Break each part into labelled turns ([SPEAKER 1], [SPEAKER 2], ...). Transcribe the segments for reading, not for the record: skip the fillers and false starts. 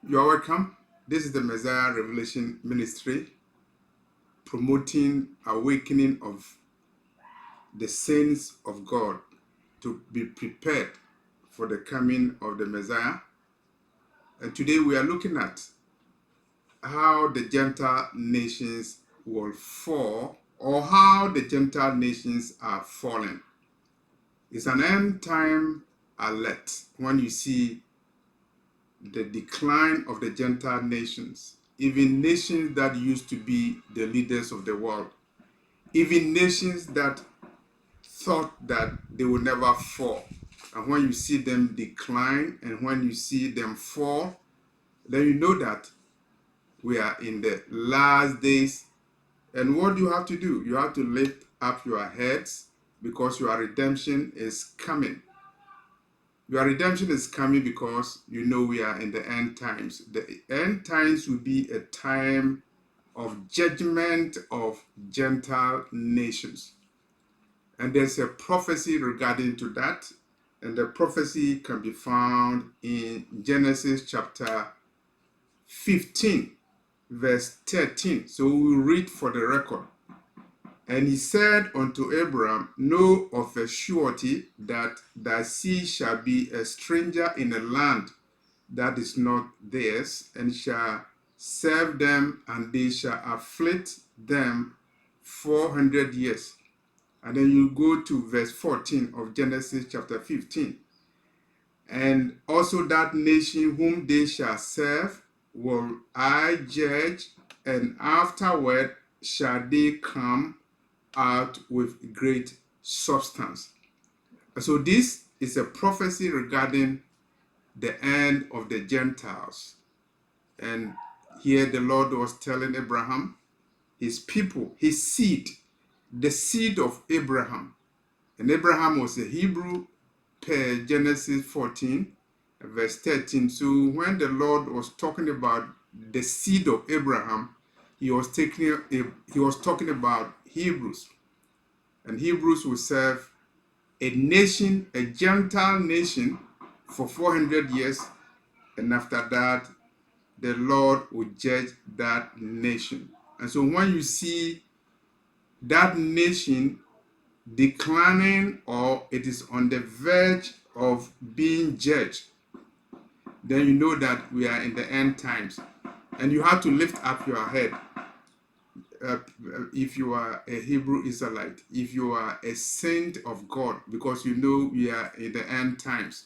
[SPEAKER 1] You are welcome. This is the Messiah Revelation Ministry, promoting awakening of the saints of God to be prepared for the coming of the Messiah. And today we are looking at how the Gentile nations will fall, or how the Gentile nations are falling. It's an end time alert when you see the decline of the Gentile nations, even nations that used to be the leaders of the world, even nations that thought that they would never fall. And when you see them decline and when you see them fall, then you know that we are in the last days. And what do you have to do? You have to lift up your heads because your redemption is coming. Your redemption is coming because you know we are in the end times. The end times will be a time of judgment of Gentile nations. And there's a prophecy regarding to that. And the prophecy can be found in Genesis chapter 15, verse 13. So we will read for the record. And he said unto Abraham, know of a surety that thy seed shall be a stranger in a land that is not theirs, and shall serve them, and they shall afflict them 400 years. And then you go to verse 14 of Genesis chapter 15. And also that nation whom they shall serve will I judge, and afterward shall they come out with great substance. So this is a prophecy regarding the end of the Gentiles. And here the Lord was telling Abraham, his people, his seed, the seed of Abraham. And Abraham was a Hebrew per Genesis 14, verse 13. So when the Lord was talking about the seed of Abraham, he was talking about Hebrews. And Hebrews will serve a nation, a Gentile nation, for 400 years. And after that, the Lord will judge that nation. And so when you see that nation declining, or it is on the verge of being judged, then you know that we are in the end times. And you have to lift up your head. If you are a Hebrew Israelite, if you are a saint of God, because you know we are in the end times.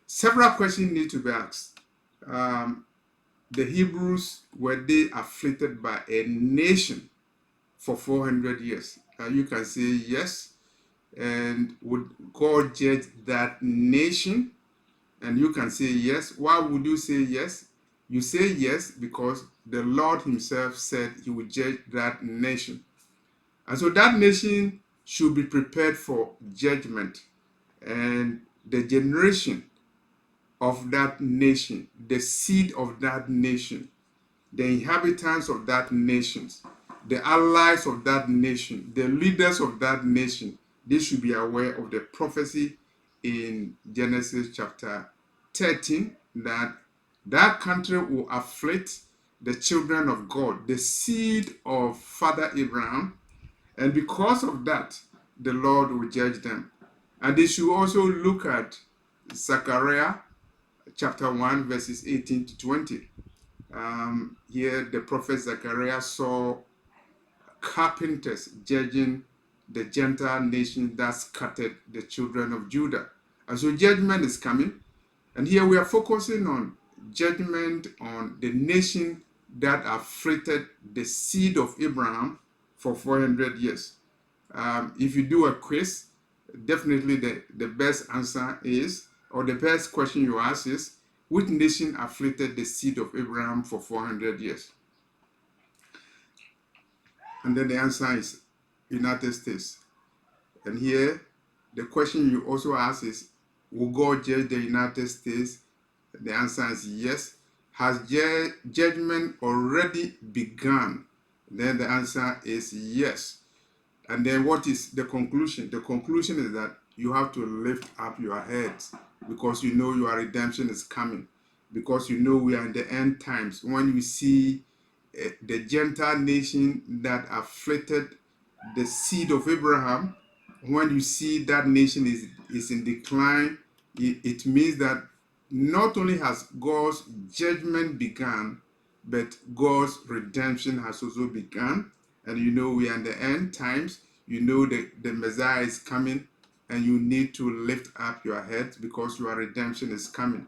[SPEAKER 1] Several questions need to be asked. The Hebrews, were they afflicted by a nation for 400 years? You can say yes. And would God judge that nation? And you can say yes. Why would you say yes? You say yes because the Lord himself said he would judge that nation. And so that nation should be prepared for judgment. And the generation of that nation, the seed of that nation, the inhabitants of that nation, the allies of that nation, the leaders of that nation, they should be aware of the prophecy in Genesis chapter 13 that that country will afflict the children of God, the seed of Father Abraham, and because of that, the Lord will judge them. And they should also look at Zechariah chapter 1, verses 18 to 20. Here, the prophet Zechariah saw carpenters judging the Gentile nation that scattered the children of Judah. And so judgment is coming. And here we are focusing on judgment on the nation that afflicted the seed of Abraham for 400 years. If you do a quiz, definitely the best answer is, or the best question you ask is, which nation afflicted the seed of Abraham for 400 years? And then the answer is United States. And here, the question you also ask is, will God judge the United States? The answer is yes. Has judgment already begun? Then the answer is yes. And then what is the conclusion? The conclusion is that you have to lift up your heads because you know your redemption is coming. because you know we are in the end times. When you see the Gentile nation that afflicted the seed of Abraham, when you see that nation is in decline, it means that not only has God's judgment begun, but God's redemption has also begun. And you know we are in the end times. You know the Messiah is coming, and you need to lift up your heads because your redemption is coming.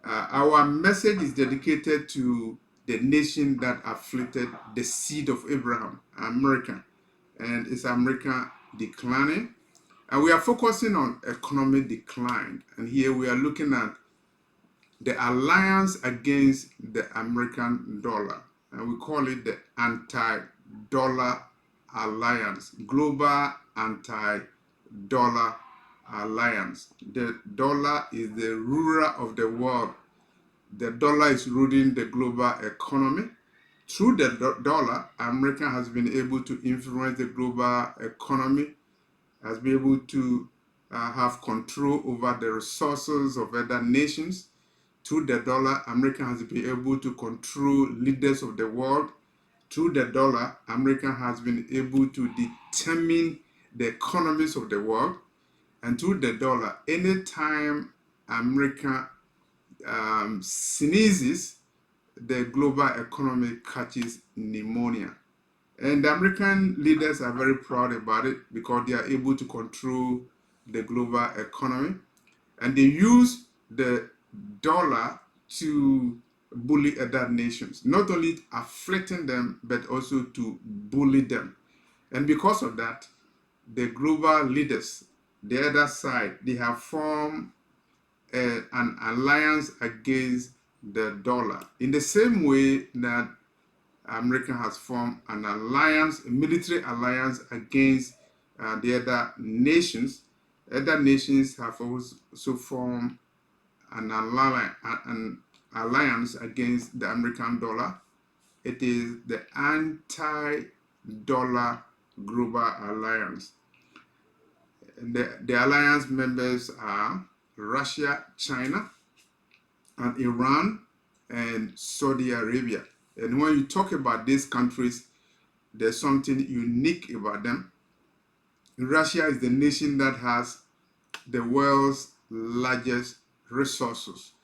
[SPEAKER 1] Our message is dedicated to the nation that afflicted the seed of Abraham, America, and is America declining? And we are focusing on economic decline. And here we are looking at the alliance against the American dollar. And we call it the anti-dollar alliance, global anti-dollar alliance. The dollar is the ruler of the world. The dollar is ruling the global economy. Through the dollar, America has been able to influence the global economy, has been able to have control over the resources of other nations. Through the dollar, America has been able to control leaders of the world. Through the dollar, America has been able to determine the economies of the world. And through the dollar, anytime America sneezes, the global economy catches pneumonia. And the American leaders are very proud about it because they are able to control the global economy. And they use the dollar to bully other nations, not only afflicting them, but also to bully them. And because of that, the global leaders, the other side, they have formed an alliance against the dollar. In the same way that America has formed an alliance, a military alliance against the other nations have also formed an alliance against the American dollar. It is the anti-dollar global alliance. The alliance members are Russia, China, and Iran, and Saudi Arabia. And when you talk about these countries, there's something unique about them. Russia is the nation that has the world's largest resources.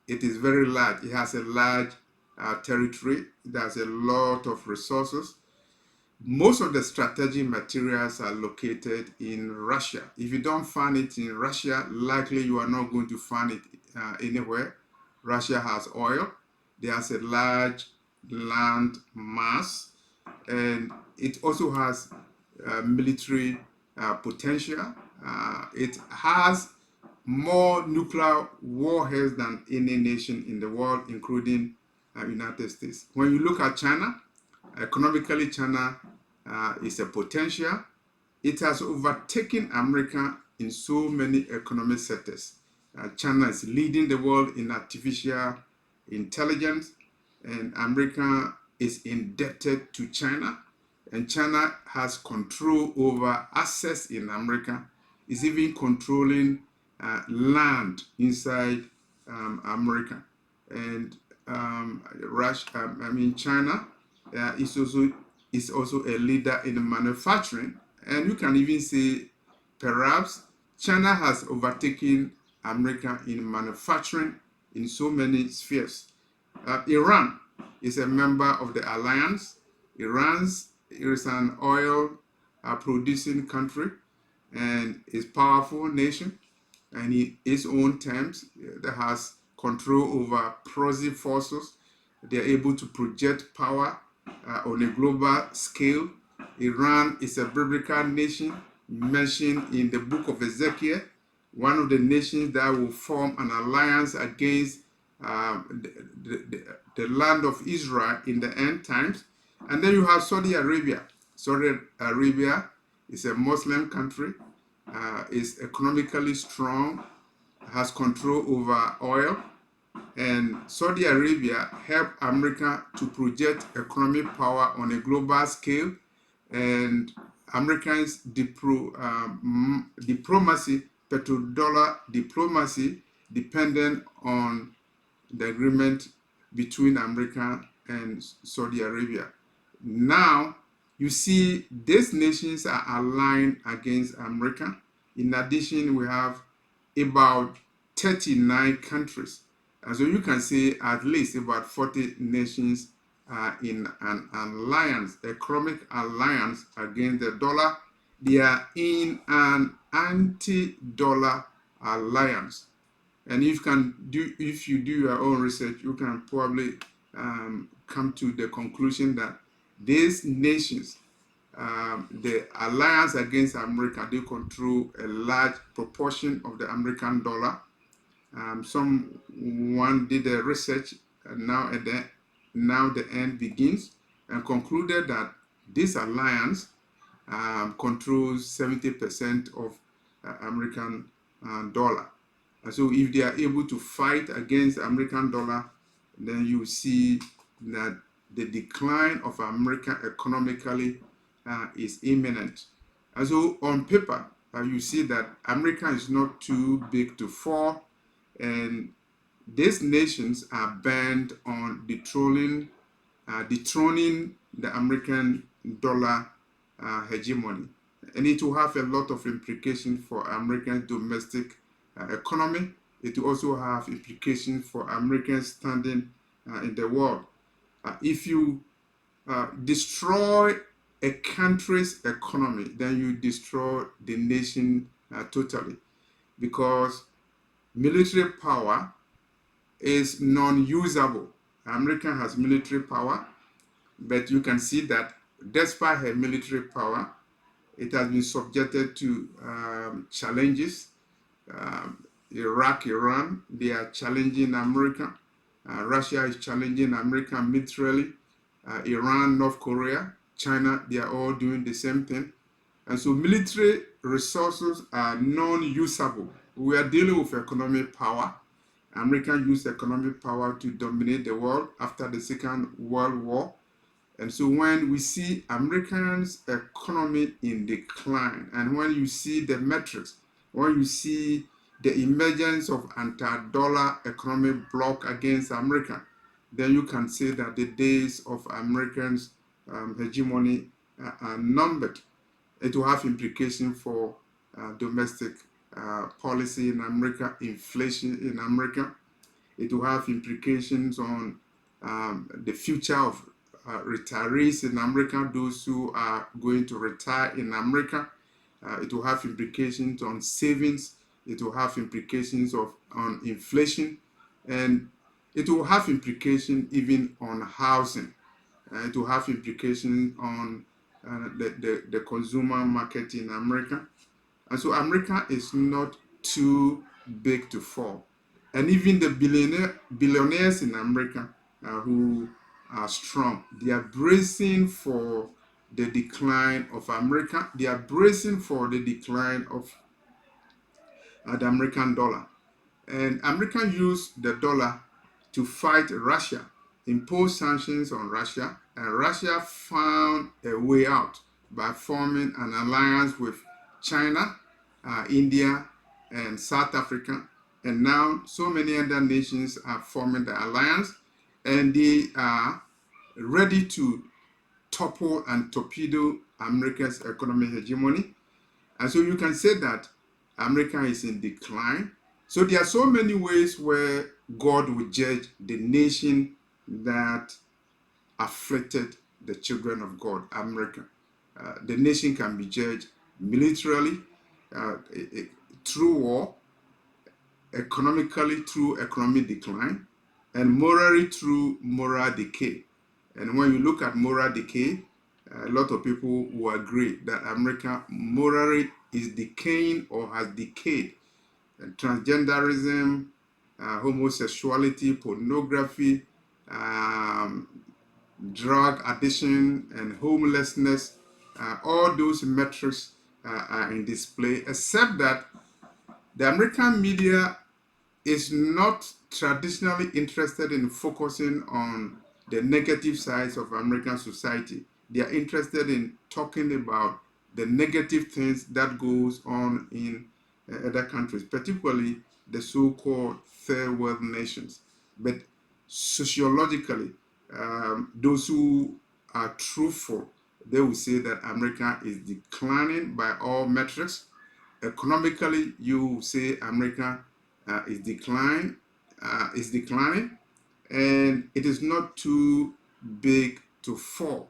[SPEAKER 1] It is very large. It has a large territory. It has a lot of resources. Most of the strategic materials are located in Russia. If you don't find it in Russia, likely you are not going to find it anywhere. Russia has oil. There's a large land mass, and it also has military potential. It has more nuclear warheads than any nation in the world, including United States. When you look at China, economically, China is a potential. It has overtaken America in so many economic sectors. China is leading the world in artificial intelligence, and America is indebted to China. And China has control over assets in America. It's even controlling land inside America. And China is also a leader in manufacturing. And you can even say perhaps China has overtaken America in manufacturing in so many spheres. Iran is a member of the alliance. Iran is an oil producing country and is a powerful nation, and in its own terms that has control over proxy forces. They are able to project power on a global scale. Iran is a biblical nation mentioned in the book of Ezekiel, one of the nations that will form an alliance against the land of Israel in the end times. And then you have Saudi Arabia. Saudi Arabia is a Muslim country, is economically strong, has control over oil, and Saudi Arabia helped America to project economic power on a global scale. And Americans diplomacy, petrodollar diplomacy, dependent on the agreement between America and Saudi Arabia. Now, you see, these nations are aligned against America. In addition, we have about 39 countries. And so you can say at least about 40 nations are in an alliance, economic alliance against the dollar. They are in an anti-dollar alliance. And if you do your own research, you can probably come to the conclusion that these nations, the alliance against America, they control a large proportion of the American dollar. Someone did a research, and now the end begins, and concluded that this alliance controls 70% of American dollar. And so if they are able to fight against American dollar, then you see that the decline of America economically is imminent. And so on paper, you see that America is not too big to fall, and these nations are bent on dethroning the American dollar hegemony. And it will have a lot of implications for American domestic economy. It will also have implications for American standing in the world. If you destroy a country's economy, then you destroy the nation totally, because military power is non-usable. America has military power, but you can see that despite her military power, it has been subjected to challenges. Iraq, Iran, they are challenging America. Russia is challenging America militarily. Iran, North Korea, China, they are all doing the same thing. And so military resources are non-usable. We are dealing with economic power. America used economic power to dominate the world after the Second World War. And so when we see Americans' economy in decline, and when you see the metrics, when you see the emergence of anti-dollar economic bloc against America, then you can say that the days of Americans' hegemony are numbered. It will have implications for domestic policy in America, inflation in America. It will have implications on the future of retirees in America, those who are going to retire in America. It will have implications on savings. It will have implications on inflation, and it will have implications even on housing. It will have implications on the consumer market in America. And so America is not too big to fall. And even the billionaires in America who are strong, they are bracing for the decline of America. They are bracing for the decline of the American dollar. And America used the dollar to fight Russia, impose sanctions on Russia, and Russia found a way out by forming an alliance with China, India, and South Africa. And now so many other nations are forming the alliance, and they are ready to topple and torpedo America's economic hegemony. And so you can say that America is in decline. So there are so many ways where God will judge the nation that afflicted the children of God, America. The nation can be judged militarily, through war, economically through economic decline, and morally through moral decay. And when you look at moral decay, a lot of people will agree that America morally is decaying or has decayed. And transgenderism, homosexuality, pornography, drug addiction, and homelessness, all those metrics are in display, except that the American media is not traditionally interested in focusing on the negative sides of American society. They are interested in talking about the negative things that goes on in other countries, particularly the so-called third world nations. But sociologically, those who are truthful, they will say that America is declining by all metrics. Economically, you say America is declining, and it is not too big to fall.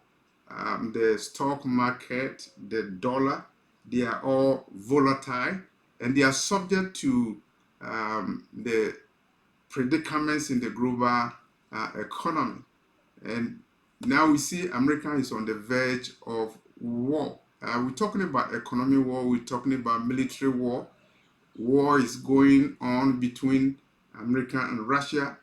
[SPEAKER 1] The stock market, the dollar, they are all volatile, and they are subject to the predicaments in the global economy. And now we see America is on the verge of war. We're talking about economic war, we're talking about military war. War is going on between America and Russia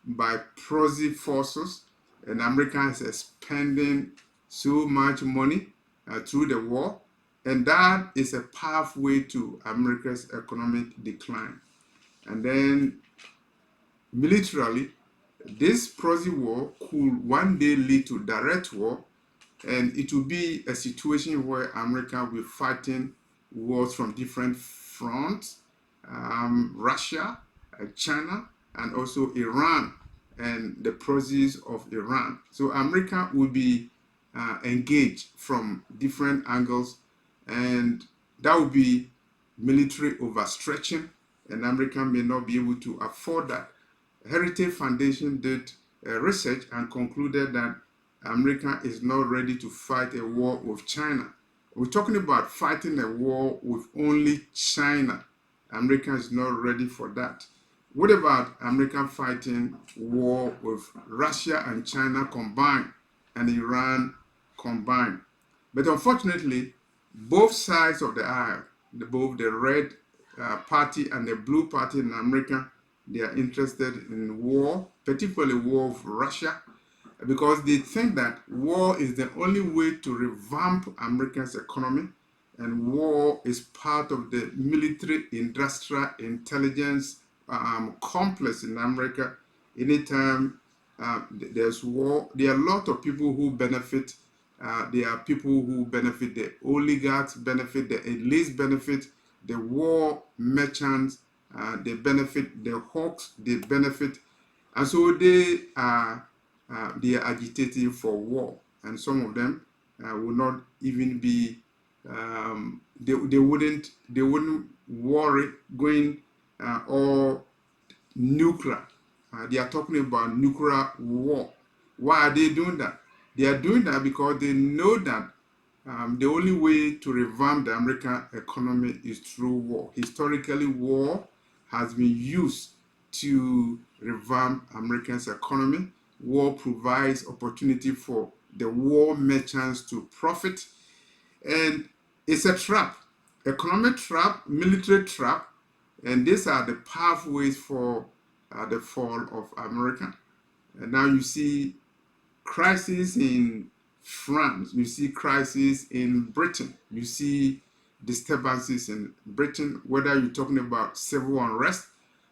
[SPEAKER 1] by proxy forces, and America is spending so much money through the war, and that is a pathway to America's economic decline. And then militarily, this proxy war could one day lead to direct war, and it will be a situation where America will be fighting wars from different fronts, Russia, China, and also Iran, and the proxies of Iran. So America will be engaged from different angles, and that will be military overstretching, and America may not be able to afford that. Heritage Foundation did research and concluded that America is not ready to fight a war with China. We're talking about fighting a war with only China. America is not ready for that. What about America fighting war with Russia and China combined and Iran combined? But unfortunately, both sides of the aisle, both the red party and the blue party in America, they are interested in war, particularly war with Russia, because they think that war is the only way to revamp America's economy, and war is part of the military industrial intelligence complex in America. Anytime there's war, there are a lot of people who benefit. There are people who benefit, the oligarchs benefit, the elites benefit, the war merchants, they benefit, the hawks, they benefit. And so they are agitating for war, and some of them will not even be they wouldn't worry going all nuclear. They are talking about nuclear war. Why are they doing that? They are doing that because they know that the only way to revamp the American economy is through war. Historically, war has been used to revamp America's economy. War provides opportunity for the war merchants to profit, and it's a trap, economic trap, military trap, and these are the pathways for the fall of America. And now you see crisis in France, you see crisis in Britain, you see disturbances in Britain, whether you're talking about civil unrest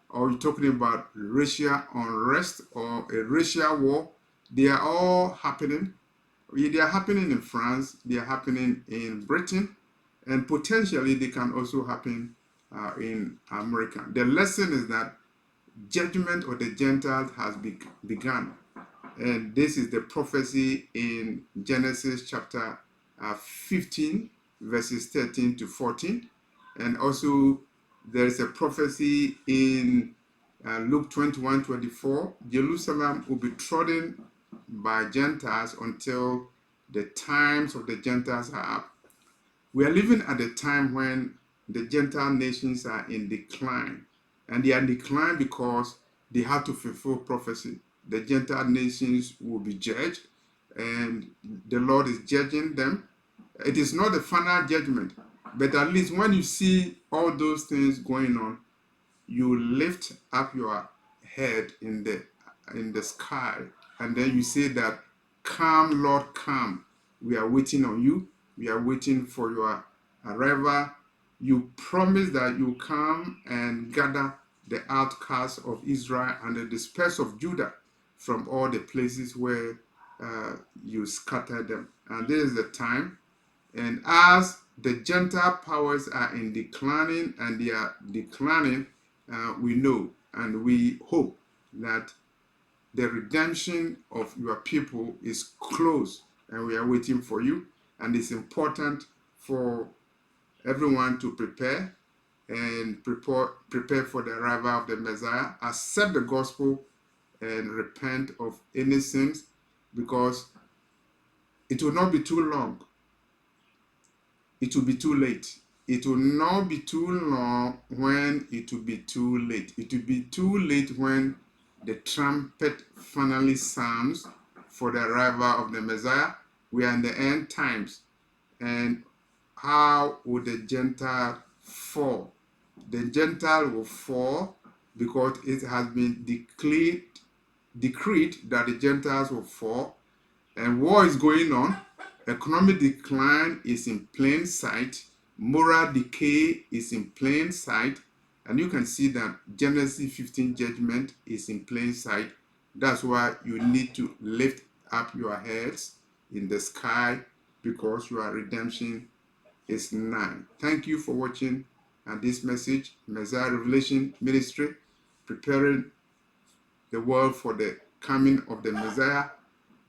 [SPEAKER 1] or you're talking about racial unrest or a racial war, they are all happening. They are happening in France, they are happening in Britain, and potentially they can also happen in America. The lesson is that judgment of the Gentiles has begun. And this is the prophecy in Genesis chapter 15, verses 13 to 14. And also, there is a prophecy in Luke 21:24. Jerusalem will be trodden by Gentiles until the times of the Gentiles are up. We are living at a time when the Gentile nations are in decline. And they are in decline because they have to fulfill prophecy. The Gentile nations will be judged, and the Lord is judging them. It is not the final judgment, but at least when you see all those things going on, you lift up your head in the sky, and then you say that, "Come, Lord, come. We are waiting on you. We are waiting for your arrival. You promise that you come and gather the outcasts of Israel and the dispersed of Judah from all the places where you scattered them." And this is the time. And as the Gentile powers are in declining, and they are declining, we know and we hope that the redemption of your people is close, and we are waiting for you. And it's important for everyone to prepare and prepare for the arrival of the Messiah, accept the gospel, and repent of any sins, because it will not be too long. It will be too late. It will not be too long when it will be too late. It will be too late when the trumpet finally sounds for the arrival of the Messiah. We are in the end times. And how will the Gentile fall? The Gentile will fall because it has been decreed that the Gentiles will fall, and war is going on. Economic decline is in plain sight. Moral decay is in plain sight. And you can see that Genesis 15 judgment is in plain sight. That's why you need to lift up your heads in the sky, because your redemption is nigh. Thank you for watching this message, Messiah Revelation Ministry, preparing the world for the coming of the Messiah.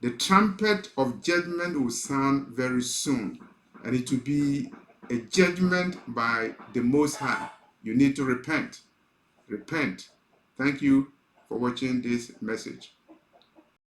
[SPEAKER 1] The trumpet of judgment will sound very soon, and it will be a judgment by the Most High. You need to repent. Repent. Thank you for watching this message.